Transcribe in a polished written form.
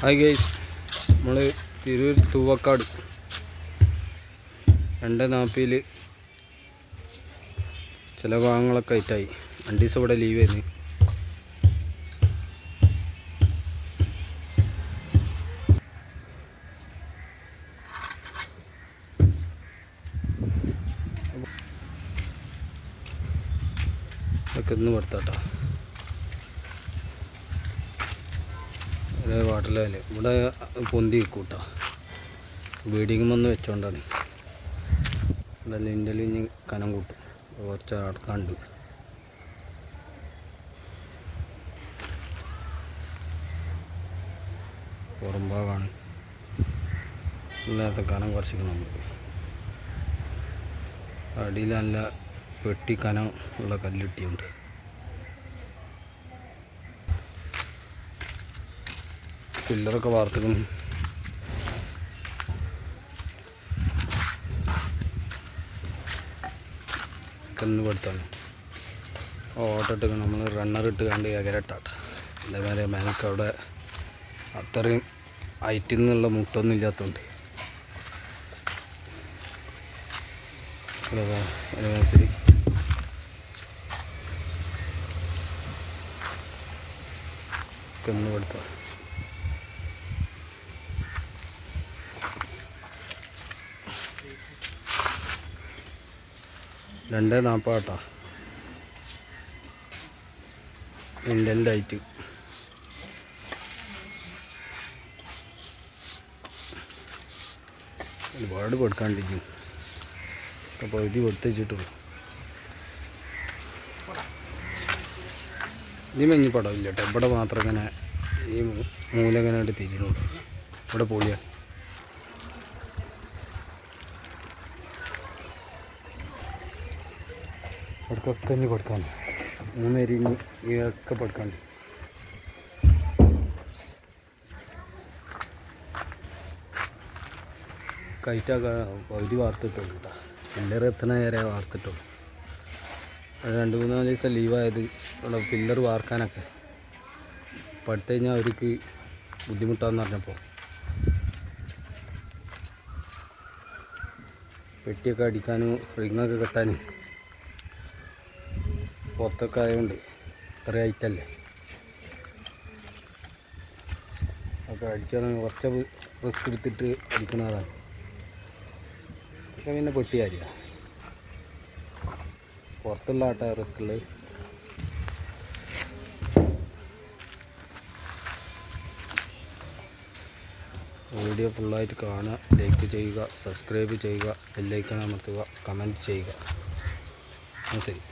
Hi guys, നമ്മൾ തിരൂർ തൂവക്കാട് 2:40 ചില ഭാഗങ്ങളൊക്കെ ആയിട്ടായി. 2 ദിവസം ഇവിടെ ലീവ് ആയിരുന്നു. ഒക്കെ ഇന്ന് കൊടുത്താട്ടോ വാട്ടർ ലെവല് ഇവിടെ പൊന്തി നിൽക്കൂട്ടോ. ബീഡിങ് വന്ന് വെച്ചോണ്ടാണ്. ഇവിടെ ലിൻ്റെൽ ഇനി കനം കൂട്ടും. കുറച്ച് അടക്കാണ്ട് പുറം ഭാഗമാണ്. ലേശം കനം കുറച്ചിക്കണം. നമുക്ക് അടിയിൽ നല്ല വെട്ടി കനം ഉള്ള കല്ലിട്ടിയുണ്ട്. പില്ലറൊക്കെ വാർത്തിക്കണം. കന്ന് കൊടുത്താണ് ഓട്ടിട്ട് നമ്മൾ റണ്ണറിട്ട് കണ്ട് എകരട്ടാട്ട. അതേമാതിരി മേനക്ക് അവിടെ അത്രയും ഹൈറ്റിൽ നിന്നുള്ള മുട്ടൊന്നും ഇല്ലാത്തതുകൊണ്ട് ശരി കന്ന് കൊടുത്ത 2:40 കേട്ടോ ഇന്ത്യൻ്റെ ഹൈറ്റ്. ഒരുപാട് കൊടുക്കാണ്ടിരിക്കും. അപ്പോൾ ഇത് കൊടുത്ത് വെച്ചിട്ടുള്ളൂ. ഇത് മഞ്ഞ് പടമില്ല കേട്ടോ. ഇവിടെ മാത്രം ഇങ്ങനെ ഈ മൂല ഇങ്ങനെ ആയിട്ട് തിരിഞ്ഞുള്ളൂ. ഇവിടെ പൊളിയാണ്. ഇവിടക്കൊക്കെ ഇനി കൊടുക്കാൻ 3 അരിഞ്ഞ് ഇതൊക്കെ കൊടുക്കാണ്ട്. കയറ്റൊക്കെ പകുതി വാർത്തിട്ടുള്ളൂ കേട്ടോ. പില്ലർ എത്തണ നേരെ വാർത്തിട്ടുള്ളൂ. 2-3 ദിവസം ലീവായത് ഇവിടെ പില്ലർ വാർക്കാനൊക്കെ. അപ്പോൾ അടുത്ത് കഴിഞ്ഞാൽ അവർക്ക് ബുദ്ധിമുട്ടാന്ന് പറഞ്ഞപ്പോൾ പെട്ടിയൊക്കെ അടിക്കാനും റിങ്ങൊക്കെ കെട്ടാനും പുറത്തൊക്കെ ആയതുകൊണ്ട് ഇത്ര ഹൈറ്റല്ലേ. അപ്പോൾ അടിച്ചാൽ കുറച്ച് റിസ്ക് എടുത്തിട്ട് അടിക്കുന്നതാണ്. ഒക്കെ പിന്നെ പെട്ടി കാര്യമാണ്. പുറത്തുള്ള ആട്ടാ റിസ്ക് ഉള്ളത്. വീഡിയോ ഫുള്ളായിട്ട് കാണുക, ലൈക്ക് ചെയ്യുക, സബ്സ്ക്രൈബ് ചെയ്യുക, ബെല്ലൈക്കൺ അമർത്തുക, കമൻറ്റ് ചെയ്യുക. ശരി.